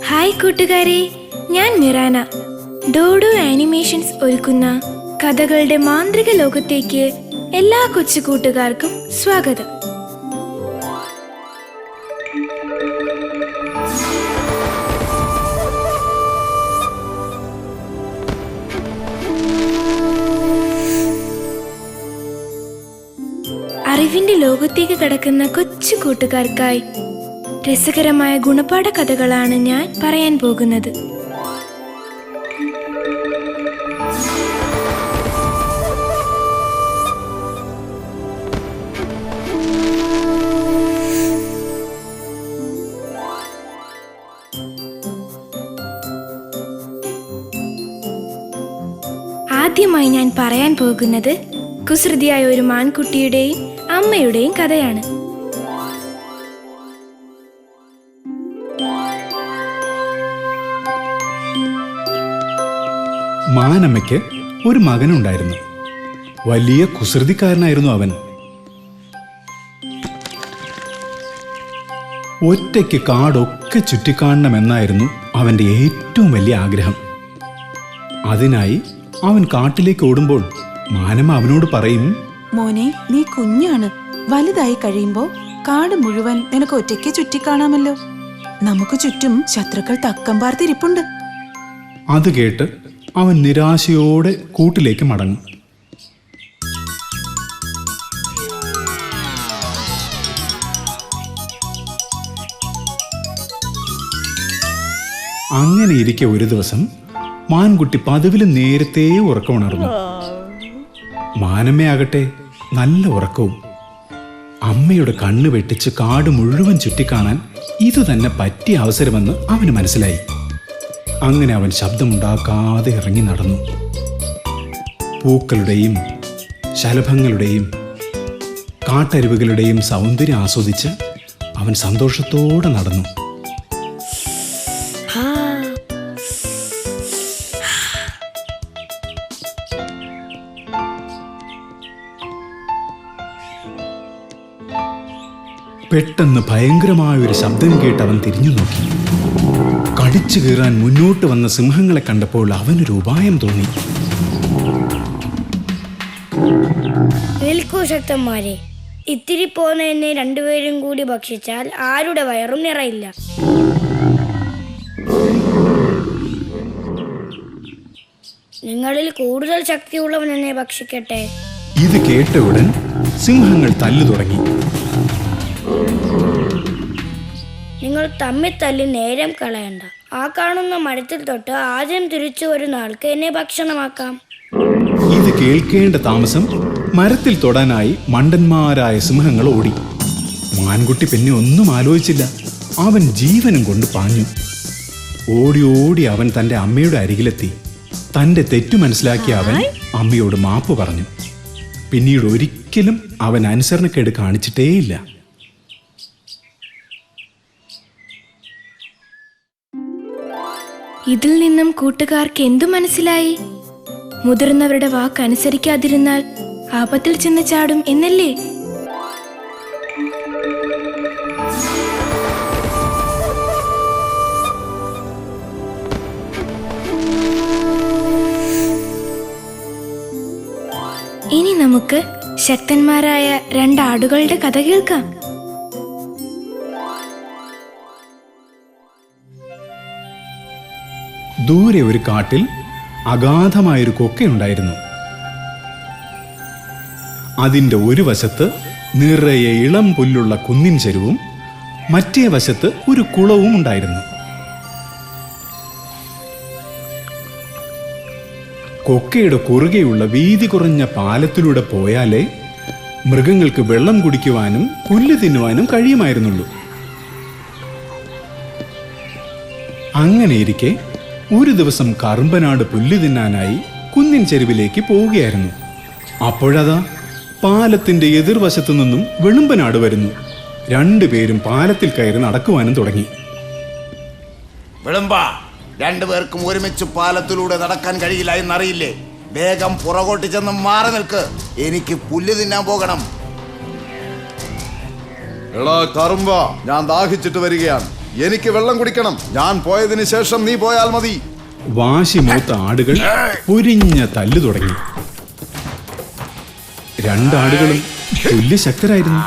Hi കൂട്ടുകാരെ, ഞാൻ മിറാന. Dodo animations ഒരുക്കുന്ന കഥകളുടെ മാന്ത്രിക ലോകത്തേക്ക് എല്ലാ കൊച്ചു കൂട്ടുകാർക്കും സ്വാഗതം. അറിവിന്റെ ലോകത്തേക്ക് കടക്കുന്ന കൊച്ചു കൂട്ടുകാർക്കായി രസകരമായ ഗുണപാഠ കഥകളാണ് ഞാൻ പറയാൻ പോകുന്നത്. ആദ്യമായി ഞാൻ പറയാൻ പോകുന്നത് കുസൃതിയായ ഒരു മാൻകുട്ടിയുടെയും അമ്മയുടെയും കഥയാണ്. മാനമ്മയ്ക്ക് ഒരു മകനുണ്ടായിരുന്നു. വലിയ കുസൃതിക്കാരനായിരുന്നു അവൻ. ഒറ്റയ്ക്ക് കാടൊക്കെ ചുറ്റിക്കാണണമെന്നായിരുന്നു അവൻ്റെ ഏറ്റവും വലിയ ആഗ്രഹം. അതിനായി അവൻ കാട്ടിലേക്ക് ഓടുമ്പോൾ മാനമ്മ അവനോട് പറയും, മോനെ, നീ കുഞ്ഞാണ്. വലുതായി കഴിയുമ്പോ കാട് മുഴുവൻ നിനക്ക് ഒറ്റയ്ക്ക് ചുറ്റിക്കാണാമല്ലോ. നമുക്ക് ചുറ്റും ശത്രുക്കൾ തക്കം പാർത്തിരിപ്പുണ്ട്. അത് കേട്ട് അവൻ നിരാശയോടെ കൂട്ടിലേക്ക് മടങ്ങും. അങ്ങനെ ഇരിക്കെ ഒരു ദിവസം മാൻകുട്ടി പതിവിലും നേരത്തെ ഉറക്കമുണർന്നു. മാനമ്മയാകട്ടെ നല്ല ഉറക്കവും. അമ്മയുടെ കണ്ണ് വെട്ടിച്ച് കാട് മുഴുവൻ ചുറ്റിക്കാണാൻ ഇത് തന്നെ പറ്റിയ അവസരമെന്ന് അവന് മനസ്സിലായി. അങ്ങനെ അവൻ ശബ്ദമുണ്ടാക്കാതെ ഇറങ്ങി നടന്നു. പൂക്കളുടെയും ശലഭങ്ങളുടെയും കാട്ടരുവികളുടെയും സൗന്ദര്യം ആസ്വദിച്ച് അവൻ സന്തോഷത്തോടെ നടന്നു. പെട്ടെന്ന് ഭയങ്കരമായൊരു ശബ്ദം കേട്ട് അവൻ തിരിഞ്ഞു നോക്കി. കടിച്ചു കീറാൻ മുന്നോട്ട് വന്ന സിംഹങ്ങളെ കണ്ടപ്പോൾ അവനൊരു ഉപായം തോന്നി. നിൽക്കൂ ശക്തന്മാരെ, ഇത്തിരി പോന്ന എന്നെ രണ്ടുപേരും കൂടി ഭക്ഷിച്ചാൽ ആരുടെ വയറും നിറയില്ല. നിങ്ങളിൽ കൂടുതൽ ശക്തിയുള്ളവൻ എന്നെ ഭക്ഷിക്കട്ടെ. ഇത് കേട്ട ഉടൻ സിംഹങ്ങൾ തല്ലു തുടങ്ങി. നിങ്ങൾ തമ്മിൽ തല്ലി നേരം കളയണ്ട. ആ കാണുന്ന മരത്തിൽ തൊട്ട് ആദ്യം തിരിച്ചു വരുന്ന ആൾക്ക് എന്നെ ഭക്ഷണമാക്കാം. ഇത് കേൾക്കേണ്ട താമസം മരത്തിൽ തൊടാനായി മണ്ടന്മാരായ സിംഹങ്ങൾ ഓടി. മാൻകുട്ടി പിന്നെ ഒന്നും ആലോചിച്ചില്ല. അവൻ ജീവനും കൊണ്ട് പാഞ്ഞു. ഓടി ഓടി അവൻ തൻ്റെ അമ്മയുടെ അരികിലെത്തി. തൻ്റെ തെറ്റു മനസ്സിലാക്കിയ അവൻ അമ്മയോട് മാപ്പ് പറഞ്ഞു. പിന്നീട് ഒരിക്കലും അവൻ അനുസരണക്കേട് കാണിച്ചിട്ടേയില്ല. ഇതിൽ നിന്നും കൂട്ടുകാർക്ക് എന്തു മനസ്സിലായി? മുതിർന്നവരുടെ വാക്ക് അനുസരിക്കാതിരുന്നാൽ ആപത്തിൽ ചെന്ന് ചാടും എന്നല്ലേ? ഇനി നമുക്ക് ശക്തന്മാരായ രണ്ടാടുകളുടെ കഥ കേൾക്കാം. ദൂരെ ഒരു കാട്ടിൽ അഗാധമായൊരു കൊക്കയുണ്ടായിരുന്നു. അതിൻ്റെ ഒരു വശത്ത് നിറയെ ഇളം പുല്ലുള്ള കുന്നിൻ ചെരുവും മറ്റേ വശത്ത് ഒരു കുളവും ഉണ്ടായിരുന്നു. കൊക്കയുടെ കുറുകെയുള്ള വീതി കുറഞ്ഞ പാലത്തിലൂടെ പോയാലേ മൃഗങ്ങൾക്ക് വെള്ളം കുടിക്കുവാനും പുല്ല് തിന്നുവാനും കഴിയുമായിരുന്നുള്ളൂ. അങ്ങനെയിരിക്കെ ഒരു ദിവസം കറുമ്പനാട് പുല്ല് തിന്നാനായി കുന്നിൻ ചെരുവിലേക്ക് പോവുകയായിരുന്നു. അപ്പോഴതാ പാലത്തിന്റെ എതിർവശത്തു നിന്നും വെളുമ്പനാട് വരുന്നു. രണ്ടുപേരും പാലത്തിൽ കയറി നടക്കുവാനും തുടങ്ങി. വെളുമ്പ, രണ്ടുപേർക്കും ഒരുമിച്ച് പാലത്തിലൂടെ നടക്കാൻ കഴിയില്ല എന്നറിയില്ലേ? വേഗം പുറകോട്ട് ചെന്ന് മാറി നിൽക്ക്, എനിക്ക് പുല്ല് തിന്നാൻ പോകണം. എടാ കറുമ്പ, ഞാൻ ദാഹിച്ചിട്ട് വരികയാണ്, എനിക്ക് വെള്ളം കുടിക്കണം. ഞാൻ പോയതിനു ശേഷം നീ പോയാൽ മതി. വാശി മൂത്ത ആടുകൾ പൊരിഞ്ഞ തല്ലു തുടങ്ങി. രണ്ടാടുകളും തുല്യ ശക്തരായിരുന്നു.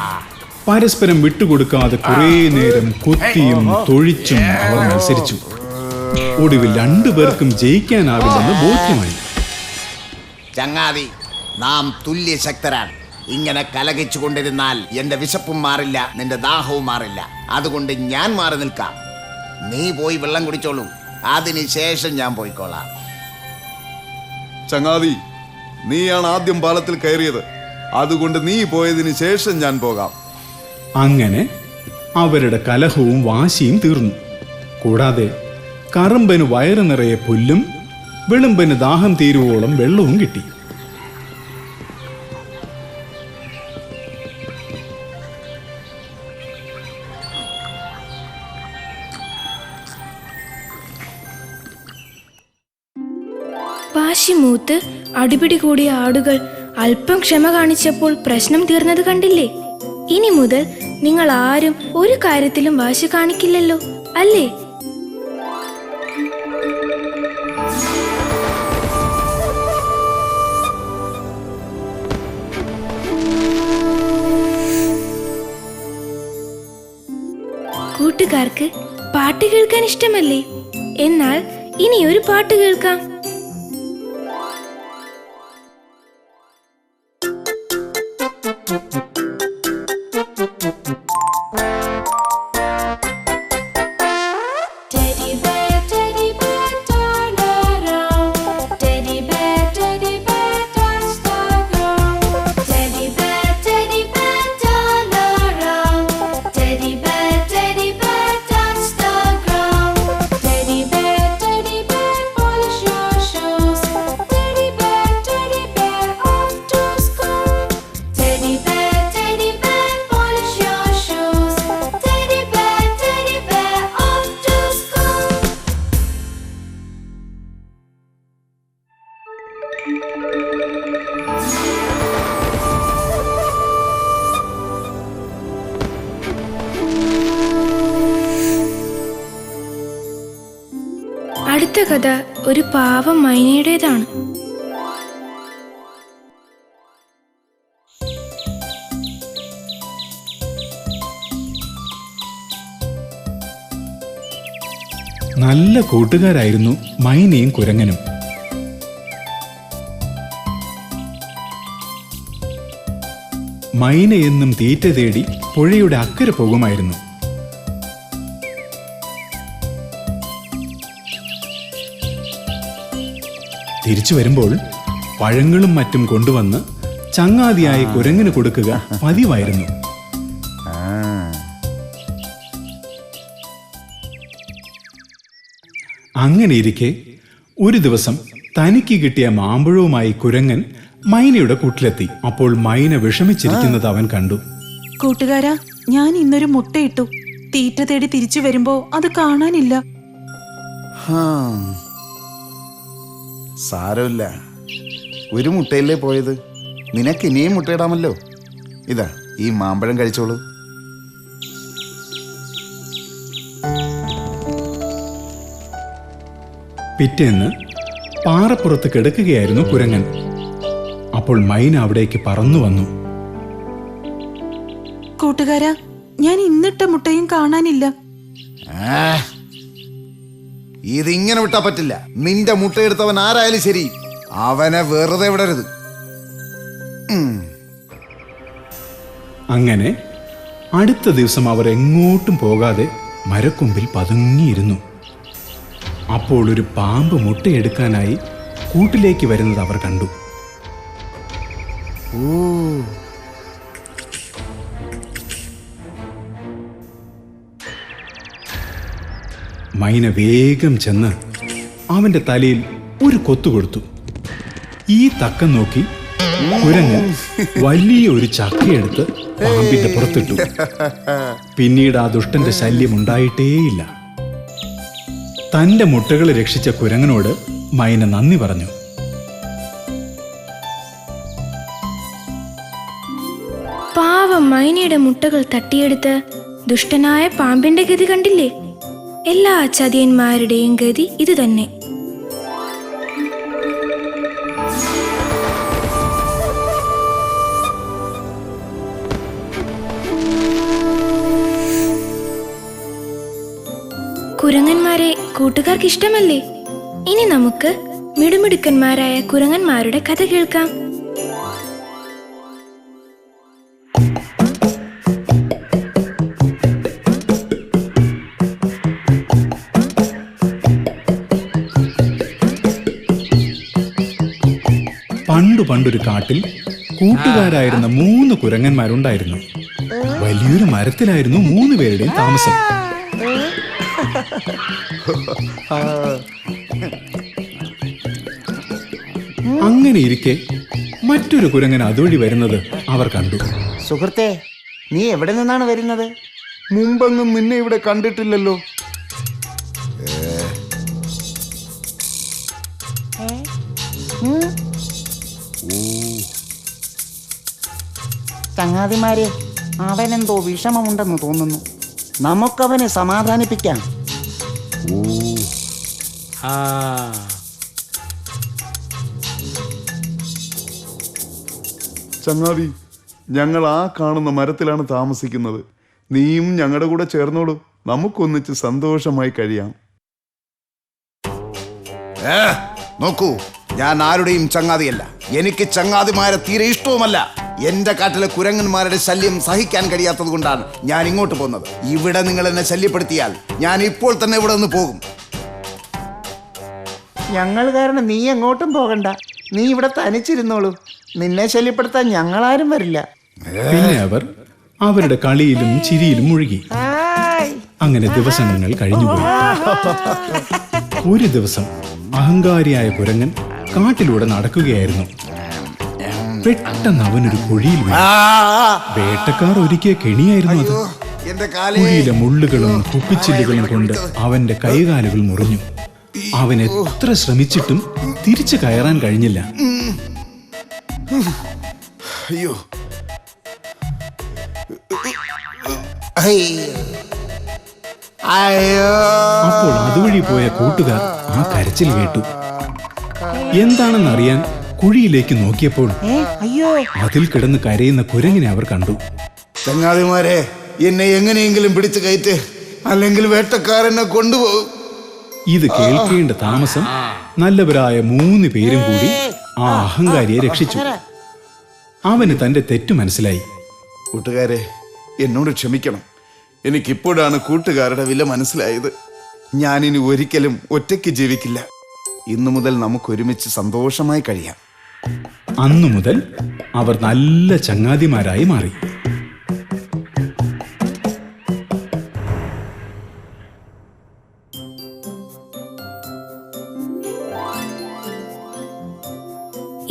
പരസ്പരം വിട്ടുകൊടുക്കാതെ കുറെ നേരം കൊത്തിയും തൊഴിച്ചും അവർ മത്സരിച്ചു. ഒടുവിൽ രണ്ടുപേർക്കും ജയിക്കാനാവില്ലെന്ന് ബോധ്യമായി. ചങ്ങാതി, നാം തുല്യ ശക്തരാണ്. ഇങ്ങനെ കലകിച്ചു കൊണ്ടിരുന്നാൽ എന്റെ വിശപ്പും മാറില്ല, നിന്റെ ദാഹവും മാറില്ല. അതുകൊണ്ട് ഞാൻ മാറി നിൽക്കാം. നീ പോയി വെള്ളം കുടിച്ചോളൂ, അതിനുശേഷം ഞാൻ പോയിക്കോളാം. ചങ്ങാതി, നീയാണ് ആദ്യം പാലത്തിൽ കയറിയത്, അതുകൊണ്ട് നീ പോയതിനു ശേഷം ഞാൻ പോകാം. അങ്ങനെ അവരുടെ കലഹവും വാശിയും തീർന്നു. കൂടാതെ കറുമ്പന് വയറ് നിറയെ പുല്ലും വെളുമ്പന് ദാഹം തീരുവോളം വെള്ളവും കിട്ടി. വാശി മൂത്ത് അടിപിടി കൂടിയ ആടുകൾ അല്പം ക്ഷമ കാണിച്ചപ്പോൾ പ്രശ്നം തീർന്നത് കണ്ടില്ലേ? ഇനി മുതൽ നിങ്ങൾ ആരും ഒരു കാര്യത്തിലും വാശി കാണിക്കില്ലല്ലോ, അല്ലേ? കൂട്ടുകാർക്ക് പാട്ട് കേൾക്കാൻ ഇഷ്ടമല്ലേ? എന്നാൽ ഇനി ഒരു പാട്ട് കേൾക്കാം. അടുത്ത കഥ ഒരു പാവം മൈനയുടേതാണ്. നല്ല കൂട്ടുകാരായിരുന്നു മൈനയും കുരങ്ങനും. മൈന എന്നും തീറ്റ തേടി പുഴയുടെ അക്കരെ പോകുമായിരുന്നു. തിരിച്ചു വരുമ്പോൾ പഴങ്ങളും മറ്റും കൊണ്ടുവന്ന് ചങ്ങാതിയായ കുരങ്ങിന് കൊടുക്കുക പതിവായിരുന്നു. അങ്ങനെയിരിക്കെ ഒരു ദിവസം തനിക്ക് കിട്ടിയ മാമ്പഴവുമായി കുരങ്ങൻ മൈനയുടെ കൂട്ടിലെത്തി. അപ്പോൾ മൈന വിഷമിച്ചിരിക്കുന്നത് അവൻ കണ്ടു. കൂട്ടുകാരാ, ഞാൻ ഇന്നൊരു മുട്ടയിട്ടു. തീറ്റ തേടി തിരിച്ചു വരുമ്പോ അത് കാണാനില്ല. സാരമില്ല, ഒരു മുട്ടയല്ലേ പോയത്, നിനക്ക് ഇനിയും മുട്ടയിടാമല്ലോ. ഇതാ, ഈ മാമ്പഴം കഴിച്ചോളൂ. പിറ്റേന്ന് പാറപ്പുറത്ത് കിടക്കുകയായിരുന്നു കുരങ്ങൻ. അപ്പോൾ മൈന അവിടേക്ക് പറന്നു വന്നു. കൂട്ടുകാരാ, ഞാൻ ഇന്നിട്ട മുട്ടയും കാണാനില്ല. ഇതിങ്ങനെ വിട്ടാ പറ്റില്ല. നിന്റെ മുട്ടയെടുത്തവൻ ആരായാലും ശരി, അവനെ വെറുതെ വിടരുത്. അങ്ങനെ അടുത്ത ദിവസം അവർ എങ്ങോട്ടും പോകാതെ മരക്കൊമ്പിൽ പതുങ്ങിയിരുന്നു. അപ്പോൾ ഒരു പാമ്പ് മുട്ടയെടുക്കാനായി കൂട്ടിലേക്ക് വരുന്നത് അവർ കണ്ടു. മൈന വേഗം ചെന്ന് അവന്റെ തലയിൽ ഒരു കൊത്തു കൊടുത്തു. ഈ തക്കം നോക്കി കുരങ്ങൻ വലിയ ഒരു ചക്കയെടുത്ത് പാമ്പിന്റെ പുറത്തിട്ടു. പിന്നീട് ആ ദുഷ്ടന്റെ ശല്യം ഉണ്ടായിട്ടേയില്ല. തന്റെ മുട്ടകളെ രക്ഷിച്ച കുരങ്ങനോട് മൈന നന്ദി പറഞ്ഞു. പാവം മൈനയുടെ മുട്ടകൾ തട്ടിയെടുത്ത് ദുഷ്ടനായ പാമ്പിന്റെ ഗതി കണ്ടില്ലേ? എല്ലാ ചതിയന്മാരുടെയും ഗതി ഇത് തന്നെ. കുരങ്ങന്മാരെ കൂട്ടുകാർക്ക് ഇഷ്ടമല്ലേ? ഇനി നമുക്ക് മിടുമിടുക്കന്മാരായ കുരങ്ങന്മാരുടെ കഥ കേൾക്കാം. പണ്ടൊരു കാട്ടിൽ കൂട്ടുകാരായിരുന്ന 3 കുരങ്ങന്മാരുണ്ടായിരുന്നു. വലിയൊരു മരത്തിലായിരുന്നു 3 പേരുടെയും താമസം. അങ്ങനെ ഇരിക്കെ മറ്റൊരു കുരങ്ങൻ അതുവഴി വരുന്നത് അവർ കണ്ടു. സുഹൃത്തെ, നീ എവിടെ നിന്നാണ് വരുന്നത്? മുമ്പെങ്ങും നിന്നെ ഇവിടെ കണ്ടിട്ടില്ലല്ലോ. ചങ്ങാതിമാരെ, അവനെന്തോ വിഷമമുണ്ടെന്ന് തോന്നുന്നു. നമുക്കവനെ സമാധാനിപ്പിക്കാം. ചങ്ങാതി, ഞങ്ങൾ ആ കാണുന്ന മരത്തിലാണ് താമസിക്കുന്നത്. നീയും ഞങ്ങളുടെ കൂടെ ചേർന്നോളൂ. നമുക്കൊന്നിച്ച് സന്തോഷമായി കഴിയാം. നോക്കൂ, ഞാൻ ആരുടെയും ചങ്ങാതിയല്ല. എനിക്ക് ചങ്ങാതിമാരെ തീരെ ഇഷ്ടവുമല്ല. എന്റെ കാട്ടിലെ കുരങ്ങന്മാരുടെ ശല്യം സഹിക്കാൻ കഴിയാത്തത് കൊണ്ടാണ് ഞാൻ ഇങ്ങോട്ട് പോകുന്നത്. ഇവിടെ നിങ്ങൾ എന്നെ ശല്യപ്പെടുത്തിയാൽ ഞാൻ ഇപ്പോൾ തന്നെ ഇവിടെ നിന്ന് പോകും. ഞങ്ങൾ കാരണം നീ എങ്ങോട്ടും പോകണ്ട. നീ ഇവിടെ തനിച്ചിരുന്നോളൂ. നിന്നെ ശല്യപ്പെടുത്താൻ ഞങ്ങളാരും വരില്ല. പിന്നെ അവർ അവരുടെ കളിയിലും ചിരിയിലും മുഴുകി. അങ്ങനെ ദിവസങ്ങൾ കഴിഞ്ഞുപോയി. ഒരു ദിവസം അഹങ്കാരിയായ കുരങ്ങൻ കാട്ടിലൂടെ നടക്കുകയായിരുന്നു. പെട്ടെന്ന് അവനൊരു കുഴിയിൽ വീണു. വേട്ടക്കാർ ഒരുക്കിയ കെണിയായിരുന്നു അത്. കുഴിയിലെ മുള്ളുകളും കുപ്പിച്ചില്ലുകളും കൊണ്ട് അവന്റെ കൈകാലുകൾ മുറിഞ്ഞു. അവൻ എത്ര ശ്രമിച്ചിട്ടും തിരിച്ചു കയറാൻ കഴിഞ്ഞില്ല. അയ്യോ, അപ്പോൾ അതുവഴി പോയ കൂട്ടുകാർ ആ കരച്ചിൽ കേട്ടു. എന്താണെന്നറിയാൻ കുഴിയിലേക്ക് നോക്കിയപ്പോൾ അതിൽ കിടന്ന് കരയുന്ന കുരങ്ങിനെ അവർ കണ്ടു. ചങ്ങാതിമാരെ, എന്നെ എങ്ങനെയെങ്കിലും പിടിച്ചു കയറ്റ്, അല്ലെങ്കിൽ വേട്ടക്കാരനെ കൊണ്ടുപോകും. ഇത് കേൾക്കേണ്ട താമസം നല്ലവരായ 3 പേരും കൂടി ആ അഹങ്കാരിയെ രക്ഷിച്ചു. അവന് തന്റെ തെറ്റു മനസ്സിലായി. കൂട്ടുകാരെ, എന്നോട് ക്ഷമിക്കണം. എനിക്കിപ്പോഴാണ് കൂട്ടുകാരുടെ വില മനസ്സിലായത്. ഞാനിനി ഒരിക്കലും ഒറ്റയ്ക്ക് ജീവിക്കില്ല. ഇന്നു മുതൽ നമുക്ക് ഒരുമിച്ച് സന്തോഷമായി കഴിയാം. അന്നു മുതൽ അവർ നല്ല ചങ്ങാതിമാരായി മാറി.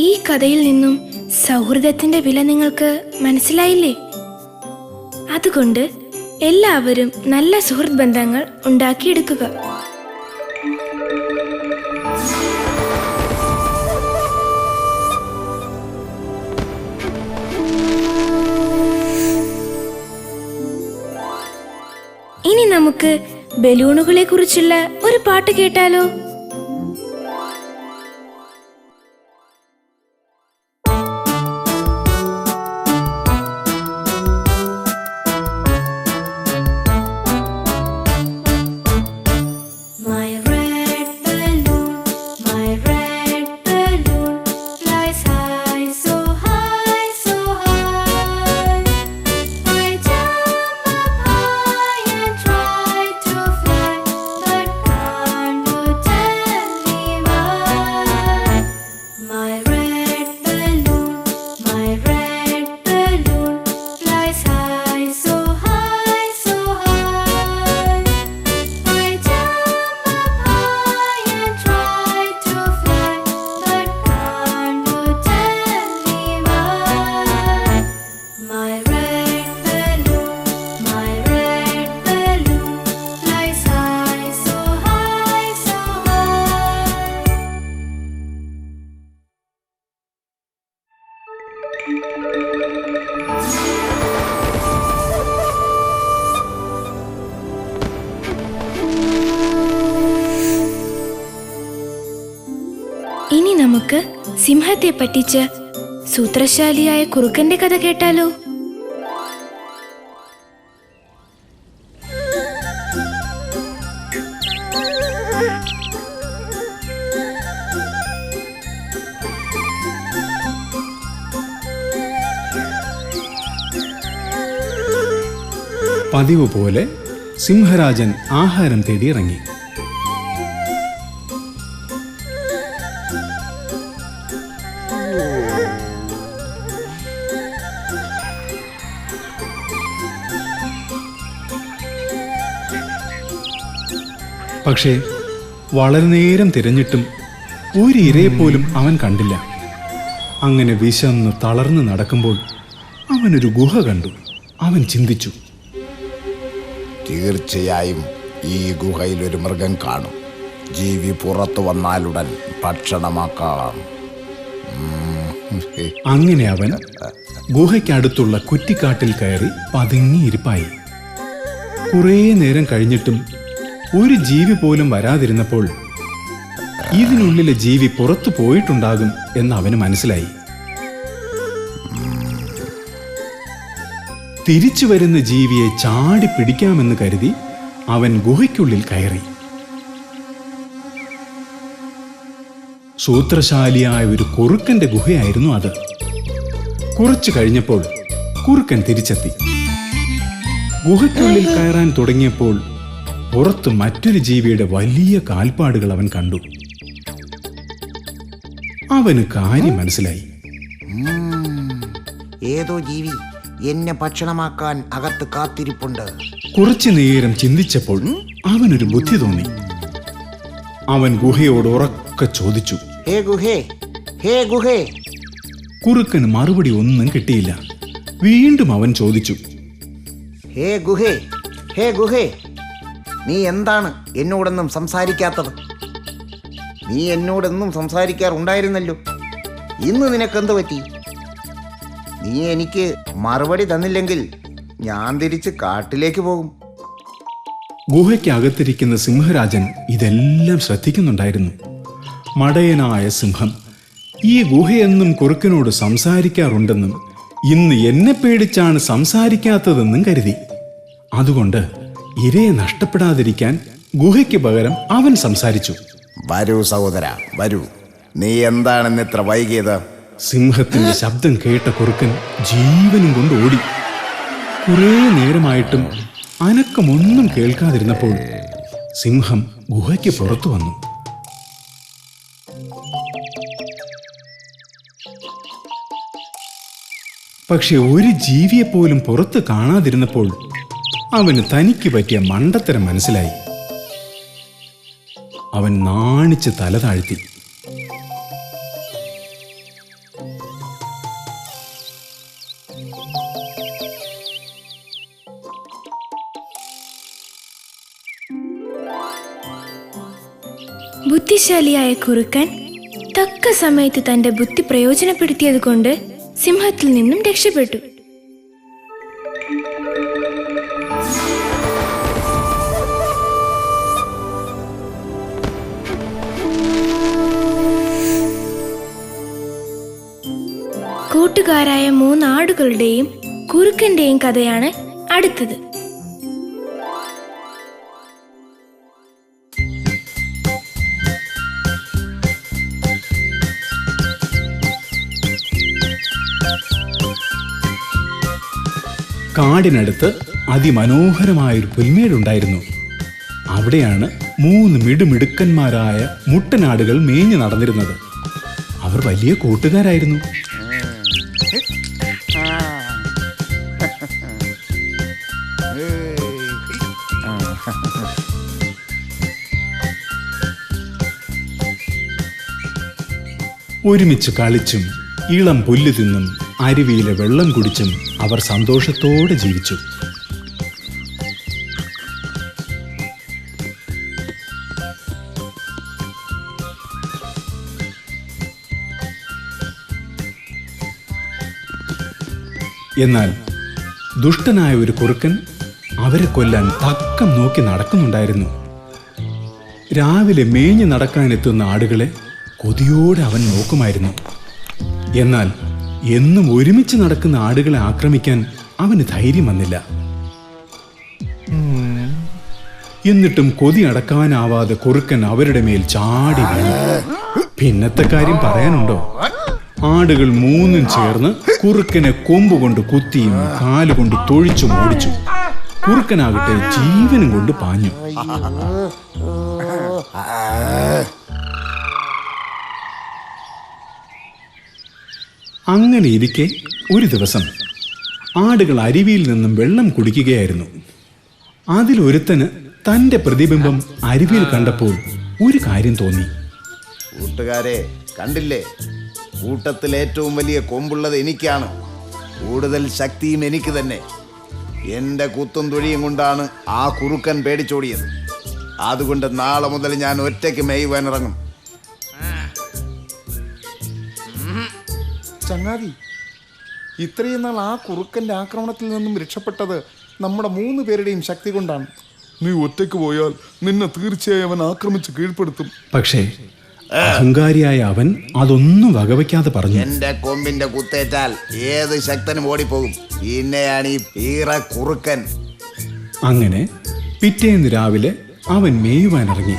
ഈ കഥയിൽ നിന്നും സൗഹൃദത്തിന്റെ വില നിങ്ങൾക്ക് മനസ്സിലായില്ലേ? അതുകൊണ്ട് എല്ലാവരും നല്ല സുഹൃത്ത് ബന്ധങ്ങൾ ഉണ്ടാക്കിയെടുക്കുക. ഇനി നമുക്ക് ബലൂണുകളെ കുറിച്ചുള്ള ഒരു പാട്ട് കേട്ടാലോ? Try to fly, but can't go down. ഇനി നമുക്ക് സിംഹത്തെ പറ്റിച്ച സൂത്രശാലിയായ കുറുക്കന്റെ കഥ കേട്ടാലോ? പതിവ് പോലെ സിംഹരാജൻ ആഹാരം തേടി ഇറങ്ങി. പക്ഷേ വളരെ നേരം തിരഞ്ഞിട്ടും ഒരു ഇരയെപ്പോലും അവൻ കണ്ടില്ല. അങ്ങനെ വിശന്ന് തളർന്ന് നടക്കുമ്പോൾ അവനൊരു ഗുഹ കണ്ടു. അവൻ ചിന്തിച്ചു, തീർച്ചയായും ഈ ഗുഹയിൽ ഒരു മൃഗം കാണും. ജീവി പുറത്തു വന്നാലുടൻ ഭക്ഷണമാക്കാം. അങ്ങനെ അവൻ ഗുഹയ്ക്കടുത്തുള്ള കുറ്റിക്കാട്ടിൽ കയറി പതുങ്ങിയിരിപ്പായി. കുറേ നേരം കഴിഞ്ഞിട്ടും ഒരു ജീവി പോലും വരാതിരുന്നപ്പോൾ ഇതിനുള്ളിലെ ജീവി പുറത്തു പോയിട്ടുണ്ടാകും എന്ന് അവന് മനസ്സിലായി. തിരിച്ചു വരുന്ന ജീവിയെ ചാടി പിടിക്കാമെന്ന് കരുതി അവൻ ഗുഹയ്ക്കുള്ളിൽ കയറി. സൂത്രശാലിയായ ഒരു കുറുക്കന്റെ ഗുഹയായിരുന്നു അത്. കുറച്ചു കഴിഞ്ഞപ്പോൾ കുറുക്കൻ തിരിച്ചെത്തി. ഗുഹയ്ക്കുള്ളിൽ കയറാൻ തുടങ്ങിയപ്പോൾ പുറത്ത് മറ്റൊരു ജീവിയുടെ വലിയ കാൽപ്പാടുകൾ അവൻ കണ്ടു. അവന് കാര്യം മനസ്സിലായി. ഏതോ ജീവി എന്നെ ഭക്ഷണമാക്കാൻ അകത്ത് കാത്തിരിപ്പുണ്ട്. കുറച്ചു നേരം ചിന്തിച്ചപ്പോൾ അവനൊരു ബുദ്ധി തോന്നി. അവൻ ഗുഹയോട് ഉറക്കെ ചോദിച്ചു, ഹേ ഗുഹേ, ഹേ ഗുഹേ. കുറുക്കന് മറുപടി ഒന്നും കിട്ടിയില്ല. വീണ്ടും അവൻ ചോദിച്ചു, ഹേ ഗുഹേ, ഹേ ഗുഹേ, നീ എന്താണ് എന്നോടൊന്നും സംസാരിക്കാത്തത്? നീ എന്നോടൊന്നും സംസാരിക്കാറുണ്ടായിരുന്നല്ലോ. ഇന്ന് നിനക്കെന്ത് പറ്റി? നീ എനിക്ക് മറുപടി തന്നില്ലെങ്കിൽ ഞാൻ തിരിച്ച് കാട്ടിലേക്ക് പോകും. ഗുഹയ്ക്കകത്തിരിക്കുന്ന സിംഹരാജൻ ഇതെല്ലാം ശ്രദ്ധിക്കുന്നുണ്ടായിരുന്നു. മടയനായ സിംഹം ഈ ഗുഹയെന്നും കുറുക്കനോട് സംസാരിക്കാറുണ്ടെന്നും ഇന്ന് എന്നെ പേടിച്ചാണ് സംസാരിക്കാത്തതെന്നും കരുതി. അതുകൊണ്ട് ഇരയെ നഷ്ടപ്പെടാതിരിക്കാൻ ഗുഹയ്ക്ക് പകരം അവൻ സംസാരിച്ചു. വരൂ സഹോദര, വരൂ. നീ എന്താണെന്ന് ഇത്ര വൈകിയത്? സിംഹത്തിന്റെ ശബ്ദം കേട്ട കുറുക്കൻ ജീവനും കൊണ്ട് ഓടി. കുറേ നേരമായിട്ടും അനക്കമൊന്നും കേൾക്കാതിരുന്നപ്പോൾ സിംഹം ഗുഹയ്ക്ക് പുറത്തു വന്നു. പക്ഷെ ഒരു ജീവിയെപ്പോലും പുറത്ത് കാണാതിരുന്നപ്പോൾ അവന് തനിക്ക് പറ്റിയ മണ്ടത്തരം മനസ്സിലായി. അവൻ നാണിച്ച് തല താഴ്ത്തി. ബുദ്ധിശാലിയായ കുറുക്കൻ തക്ക സമയത്ത് തന്റെ ബുദ്ധി പ്രയോജനപ്പെടുത്തിയത് കൊണ്ട് സിംഹത്തിൽ നിന്നും രക്ഷപ്പെട്ടു. കൂട്ടുകാരായ 3 ആടുകളുടെയും കുറുക്കന്റെയും കഥയാണ് അടുത്തത്. കാടിനടുത്ത് അതിമനോഹരമായൊരു പുൽമേടുണ്ടായിരുന്നു. അവിടെയാണ് 3 മിടുമിടുക്കന്മാരായ മുട്ടനാടുകൾ മേഞ്ഞു നടന്നിരുന്നത്. അവർ വലിയ കൂട്ടുകാരായിരുന്നു. ഒരുമിച്ച് കളിച്ചും ഇളം പുല്ല് തിന്നും അരുവിയിലെ വെള്ളം കുടിച്ചും അവർ സന്തോഷത്തോടെ ജീവിച്ചു. എന്നാൽ ദുഷ്ടനായ ഒരു കുറുക്കൻ അവരെ കൊല്ലാൻ തക്കം നോക്കി നടക്കുന്നുണ്ടായിരുന്നു. രാവിലെ മേഞ്ഞു നടക്കാനെത്തുന്ന ആടുകളെ കൊതിയോടെ അവൻ നോക്കുമായിരുന്നു. എന്നാൽ എന്നും ഒരുമിച്ച് നടക്കുന്ന ആടുകളെ ആക്രമിക്കാൻ അവന് ധൈര്യം വന്നില്ല. എന്നിട്ടും കൊതി അടക്കാനാവാതെ കുറുക്കൻ അവരുടെ മേൽ ചാടി വീണു. പിന്നത്തെ കാര്യം പറയാനുണ്ടോ? ആടുകൾ മൂന്നും ചേർന്ന് കുറുക്കനെ കൊമ്പുകൊണ്ട് കുത്തിയും കാലുകൊണ്ട് തൊഴിച്ചും ഓടിച്ചു. കുറുക്കനാകട്ടെ ജീവനും കൊണ്ട് പാഞ്ഞു. അങ്ങനെ ഇരിക്കെ ഒരു ദിവസം ആടുകൾ അരുവിയിൽ നിന്നും വെള്ളം കുടിക്കുകയായിരുന്നു. അതിലൊരുത്തന് തന്റെ പ്രതിബിംബം അരുവിയിൽ കണ്ടപ്പോൾ ഒരു കാര്യം തോന്നി. കൂട്ടുകാരെ, കണ്ടില്ലേ? കൂട്ടത്തിൽ ഏറ്റവും വലിയ കൊമ്പുള്ളത് എനിക്കാണ്. കൂടുതൽ ശക്തിയും എനിക്ക് തന്നെ. എന്റെ കുത്തും തൊഴിയും കൊണ്ടാണ് ആ കുറുക്കൻ പേടിച്ചോടിയത്. അതുകൊണ്ട് നാളെ മുതൽ ഞാൻ ഒറ്റയ്ക്ക് മേയുവാൻ ഇറങ്ങും. ചങ്ങാതി, ഇത്രയും നാൾ ആ കുറുക്കന്റെ ആക്രമണത്തിൽ നിന്നും രക്ഷപ്പെട്ടത് നമ്മുടെ 3 പേരുടെയും ശക്തി കൊണ്ടാണ്. നീ ഒറ്റയ്ക്ക് പോയാൽ നിന്നെ തീർച്ചയായും അവൻ ആക്രമിച്ച് കീഴ്പ്പെടുത്തും. പക്ഷേ അഹങ്കാരിയായ അവൻ അതൊന്നും വകവയ്ക്കാതെ പറഞ്ഞു, എന്റെ കൊമ്പിന്റെ കുത്തേറ്റാൽ ഏത് ശക്തനും ഓടിപ്പോകും. പിന്നെയാണ് ഈ ഈറ കുറുക്കൻ. അങ്ങനെ പിറ്റേന്ന് രാവിലെ അവൻ മേയുവാനിറങ്ങി.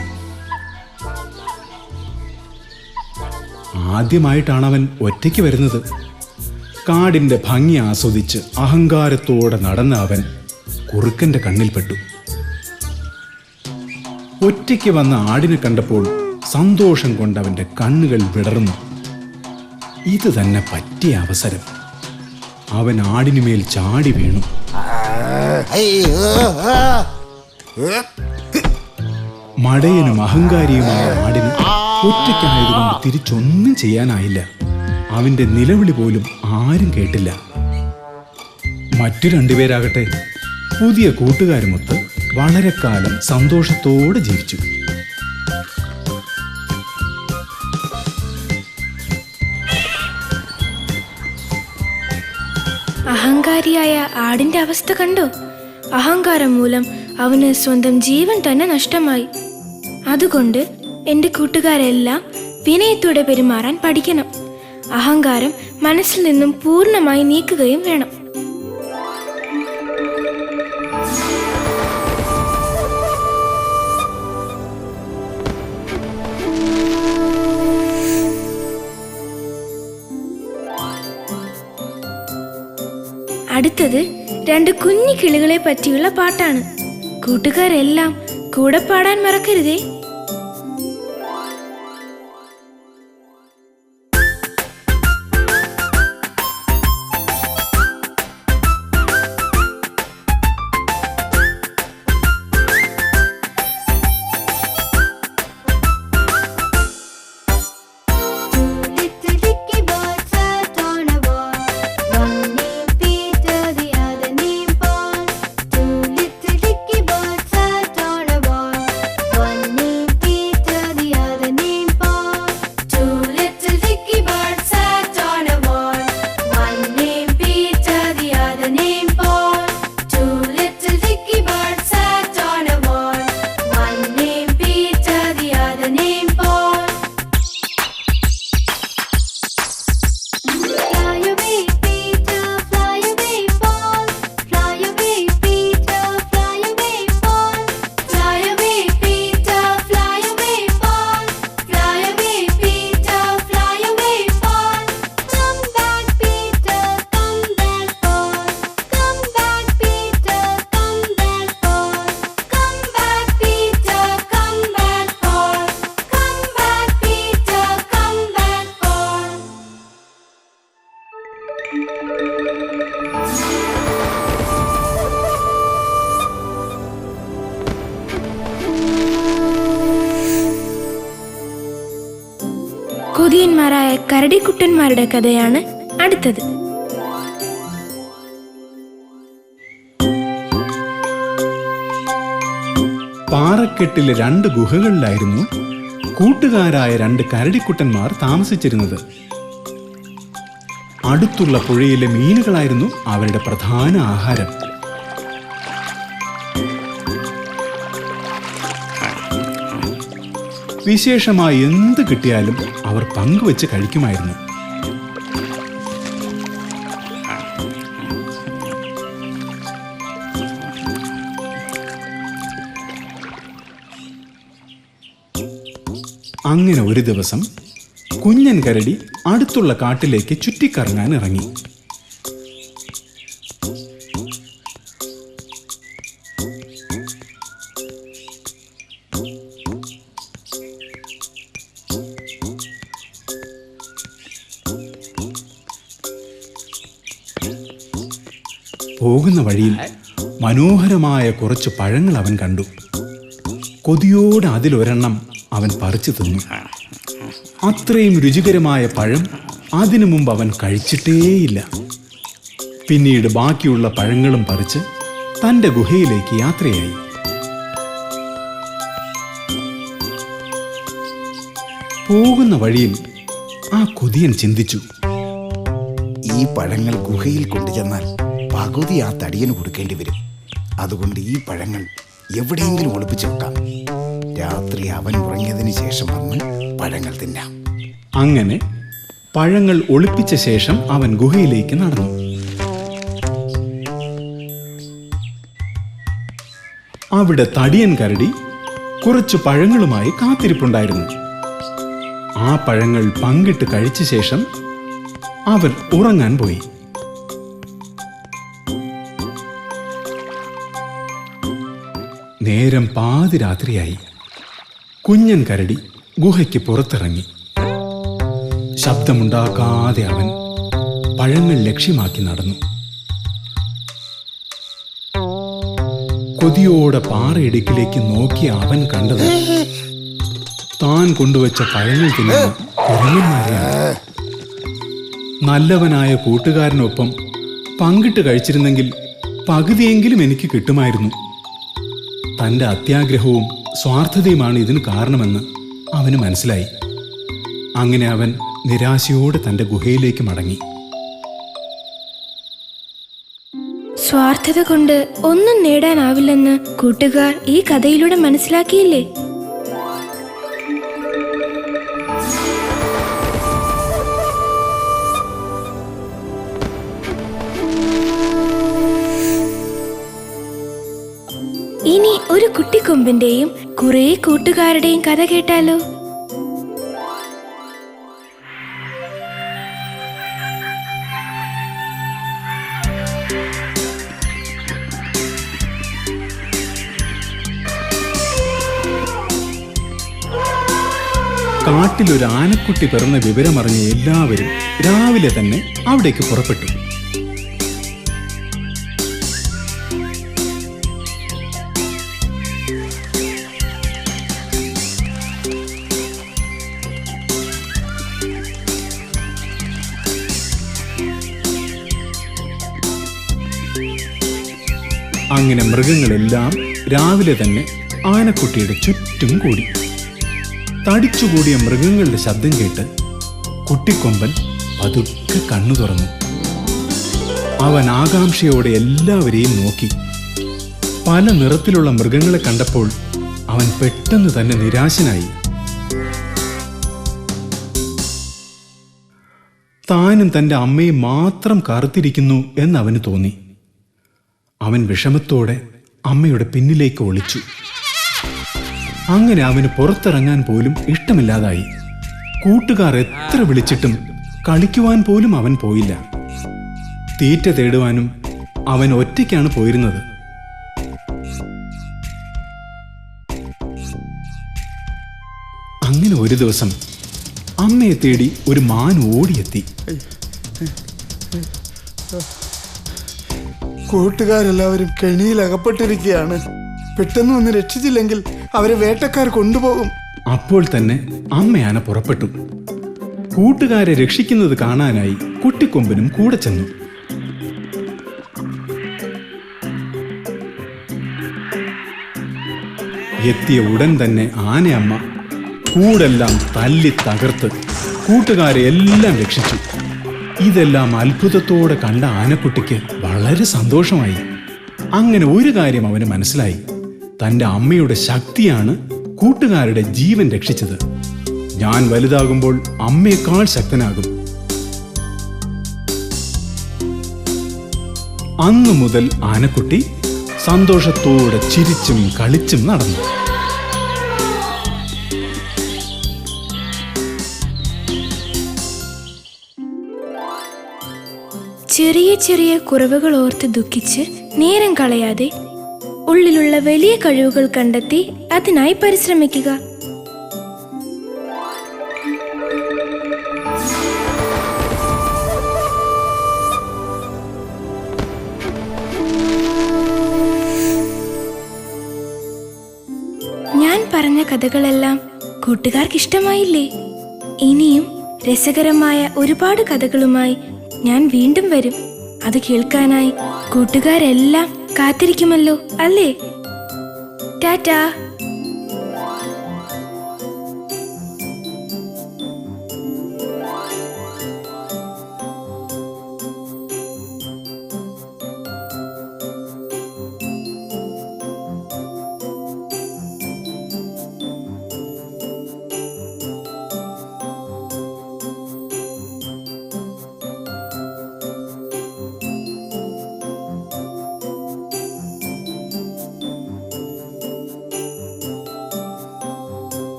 ആദ്യമായിട്ടാണ് അവൻ ഒറ്റയ്ക്ക് വരുന്നത്. കാടിന്റെ ഭംഗി ആസ്വദിച്ച് അഹങ്കാരത്തോടെ നടന്ന അവൻ കുറുക്കന്റെ കണ്ണിൽപ്പെട്ടു. ഒറ്റയ്ക്ക് വന്ന ആടിനെ കണ്ടപ്പോൾ സന്തോഷം കൊണ്ട് അവന്റെ കണ്ണുകൾ വിടർന്നു. ഇത് തന്നെ പറ്റിയ അവസരം. അവൻ ആടിനുമേൽ ചാടി വീണു. മടയനും അഹങ്കാരിയുമായ ആടിന് ഒറ്റയ്ക്കായതുകൊണ്ട് തിരിച്ചൊന്നും ചെയ്യാനായില്ല. അവന്റെ നിലവിളി പോലും ആരും കേട്ടില്ല. മറ്റു 2 പേരാകട്ടെ പുതിയ കൂട്ടുകാരുമൊത്ത് വളരെ കാലം സന്തോഷത്തോടെ ജീവിച്ചു. അഹങ്കാരിയായ ആടിന്റെ അവസ്ഥ കണ്ടോ? അഹങ്കാരം മൂലം അവന് സ്വന്തം ജീവൻ തന്നെ നഷ്ടമായി. അതുകൊണ്ട് എൻ്റെ കൂട്ടുകാരെല്ലാം വിനയത്തോടെ പെരുമാറാൻ പഠിക്കണം. അഹങ്കാരം മനസ്സിൽ നിന്നും പൂർണ്ണമായി നീക്കുകയും വേണം. അടുത്തത് 2 കുഞ്ഞു കിളികളെ പറ്റിയുള്ള പാട്ടാണ്. കൂട്ടുകാരെല്ലാം കൂടെ പാടാൻ മറക്കരുതേ. കൊതിയന്മാരായ കരടിക്കുട്ടന്മാരുടെ കഥയാണ് അടുത്തത്. പാറക്കെട്ടിലെ 2 ഗുഹകളിലായിരുന്നു കൂട്ടുകാരായ 2 കരടിക്കുട്ടന്മാർ താമസിച്ചിരുന്നത്. അടുത്തുള്ള പുഴയിലെ മീനുകളായിരുന്നു അവരുടെ പ്രധാന ആഹാരം. വിശേഷമായി എന്ത് കിട്ടിയാലും അവർ പങ്കുവെച്ച് കഴിക്കുമായിരുന്നു. അങ്ങനെ ഒരു ദിവസം കുഞ്ഞൻ കരടി അടുത്തുള്ള കാട്ടിലേക്ക് ചുറ്റിക്കറങ്ങാൻ ഇറങ്ങി. പോകുന്ന വഴിയിൽ മനോഹരമായ കുറച്ച് പഴങ്ങൾ അവൻ കണ്ടു. കൊതിയോടെ അതിലൊരെണ്ണം അവൻ പറിച്ചു തിന്നു. അത്രയും രുചികരമായ പഴം അതിനു മുമ്പ് അവൻ കഴിച്ചിട്ടേയില്ല. പിന്നീട് ബാക്കിയുള്ള പഴങ്ങളും പറിച്ച് തൻ്റെ ഗുഹയിലേക്ക് യാത്രയായി. പോകുന്ന വഴിയിൽ ആ കൊതിയൻ ചിന്തിച്ചു, ഈ പഴങ്ങൾ ഗുഹയിൽ കൊണ്ടുചെന്നാൽ പകുതി ആ തടിയന് കൊടുക്കേണ്ടി വരും. അതുകൊണ്ട് ഈ പഴങ്ങൾ എവിടെയെങ്കിലും ഒളിപ്പിച്ചു വെക്കാം. രാത്രി അവൻ ഉറങ്ങിയതിന് ശേഷം വന്ന് പഴങ്ങൾ തിന്നാം. അങ്ങനെ പഴങ്ങൾ ഒളിപ്പിച്ച ശേഷം അവൻ ഗുഹയിലേക്ക് നടന്നു. അവിടെ തടിയൻ കരടി കുറച്ച് പഴങ്ങളുമായി കാത്തിരിപ്പുണ്ടായിരുന്നു. ആ പഴങ്ങൾ പങ്കിട്ട് കഴിച്ച ശേഷം അവൻ ഉറങ്ങാൻ പോയി. നേരം പാതിരാത്രിയായി. കുഞ്ഞൻ കരടി ഗുഹയ്ക്ക് പുറത്തിറങ്ങി. ശബ്ദമുണ്ടാക്കാതെ അവൻ പഴങ്ങൾ ലക്ഷ്യമാക്കി നടന്നു. കൊതിയോടെ പാറയിടുക്കിലേക്ക് നോക്കിയ അവൻ കണ്ടത് താൻ കൊണ്ടുവച്ച പഴങ്ങൾ തിന്നുന്ന കുരങ്ങന്മാരെയാണ്. നല്ലവനായ കൂട്ടുകാരനൊപ്പം പങ്കിട്ട് കഴിച്ചിരുന്നെങ്കിൽ പകുതിയെങ്കിലും എനിക്ക് കിട്ടുമായിരുന്നു. തൻ്റെ അത്യാഗ്രഹവും സ്വാർത്ഥതയുമാണ് ഇതിന് കാരണമെന്ന് അവന് മനസ്സിലായി. അങ്ങനെ അവൻ നിരാശയോടെ തൻ്റെ ഗുഹയിലേക്ക് മടങ്ങി. സ്വാർത്ഥത കൊണ്ട് ഒന്നും നേടാനാവില്ലെന്ന് കൂട്ടുകാർ ഈ കഥയിലൂടെ മനസ്സിലാക്കിയില്ലേ? ഇനി ഒരു കുട്ടിക്കൊമ്പിന്റെയും കുറെ കൂട്ടുകാരുടെയും കഥ കേട്ടാലോ? കാട്ടിലൊരു ആനക്കുട്ടി പിറന്ന വിവരമറിഞ്ഞ എല്ലാവരും രാവിലെ തന്നെ അവിടേക്ക് പുറപ്പെട്ടു. അങ്ങനെ മൃഗങ്ങളെല്ലാം രാവിലെ തന്നെ ആനക്കുട്ടിയുടെ ചുറ്റും കൂടി. തടിച്ചുകൂടിയ മൃഗങ്ങളുടെ ശബ്ദം കേട്ട് കുട്ടിക്കൊമ്പൻ പതുക്കെ കണ്ണു തുറന്നു. അവൻ ആകാംക്ഷയോടെ എല്ലാവരെയും നോക്കി. പല നിറത്തിലുള്ള മൃഗങ്ങളെ കണ്ടപ്പോൾ അവൻ പെട്ടെന്ന് തന്നെ നിരാശനായി. താനും തൻ്റെ അമ്മയും മാത്രം കറുത്തിരിക്കുന്നു എന്നവന് തോന്നി. അവൻ വിഷമത്തോടെ അമ്മയുടെ പിന്നിലേക്ക് ഒളിച്ചു. അങ്ങനെ അവന് പുറത്തിറങ്ങാൻ പോലും ഇഷ്ടമില്ലാതായി. കൂട്ടുകാർ എത്ര വിളിച്ചിട്ടും കളിക്കുവാൻ പോലും അവൻ പോയില്ല. തീറ്റ തേടുവാനും അവൻ ഒറ്റയ്ക്കാണ് പോയിരുന്നത്. അങ്ങനെ ഒരു ദിവസം അമ്മയെ തേടി ഒരു മാൻ ഓടിയെത്തി. കൂട്ടുകാരെല്ലാവരും കെണിയിൽ അകപ്പെട്ടിരിക്കുകയാണ്. പെട്ടെന്ന് ഒന്ന് രക്ഷിച്ചില്ലെങ്കിൽ അവരെ വേട്ടക്കാർ കൊണ്ടുപോകും. അപ്പോൾ തന്നെ അമ്മയാന പുറപ്പെട്ടു. കൂട്ടുകാരെ രക്ഷിക്കുന്നത് കാണാനായി കുട്ടിക്കൊമ്പനും കൂടെ ചെന്നു. എത്തിയ ഉടൻ തന്നെ ആനയമ്മ കൂടെല്ലാം തല്ലി തകർത്ത് കൂട്ടുകാരെ എല്ലാം രക്ഷിച്ചു. ഇതെല്ലാം അത്ഭുതത്തോടെ കണ്ട ആനക്കുട്ടിക്ക് വളരെ സന്തോഷമായി. അങ്ങനെ ഒരു കാര്യം അവന് മനസ്സിലായി. തൻ്റെ അമ്മയുടെ ശക്തിയാണ് കൂട്ടുകാരുടെ ജീവൻ രക്ഷിച്ചത്. ഞാൻ വലുതാകുമ്പോൾ അമ്മയേക്കാൾ ശക്തനാകും. അന്നു മുതൽ ആനക്കുട്ടി സന്തോഷത്തോടെ ചിരിച്ചും കളിച്ചും നടന്നു. ചെറിയ ചെറിയ കുറവുകൾ ഓർത്ത് ദുഃഖിച്ച് നേരം കളയാതെ ഉള്ളിലുള്ള വലിയ കഴിവുകൾ കണ്ടെത്തി അതിനായി പരിശ്രമിക്കുക. ഞാൻ പറഞ്ഞ കഥകളെല്ലാം കൂട്ടുകാർക്ക് ഇഷ്ടമായില്ലേ? ഇനിയും രസകരമായ ഒരുപാട് കഥകളുമായി ഞാൻ വീണ്ടും വരും. അത് കേൾക്കാനായി കൂട്ടുകാരെല്ലാം കാത്തിരിക്കുമല്ലോ, അല്ലേ? ടാറ്റാ.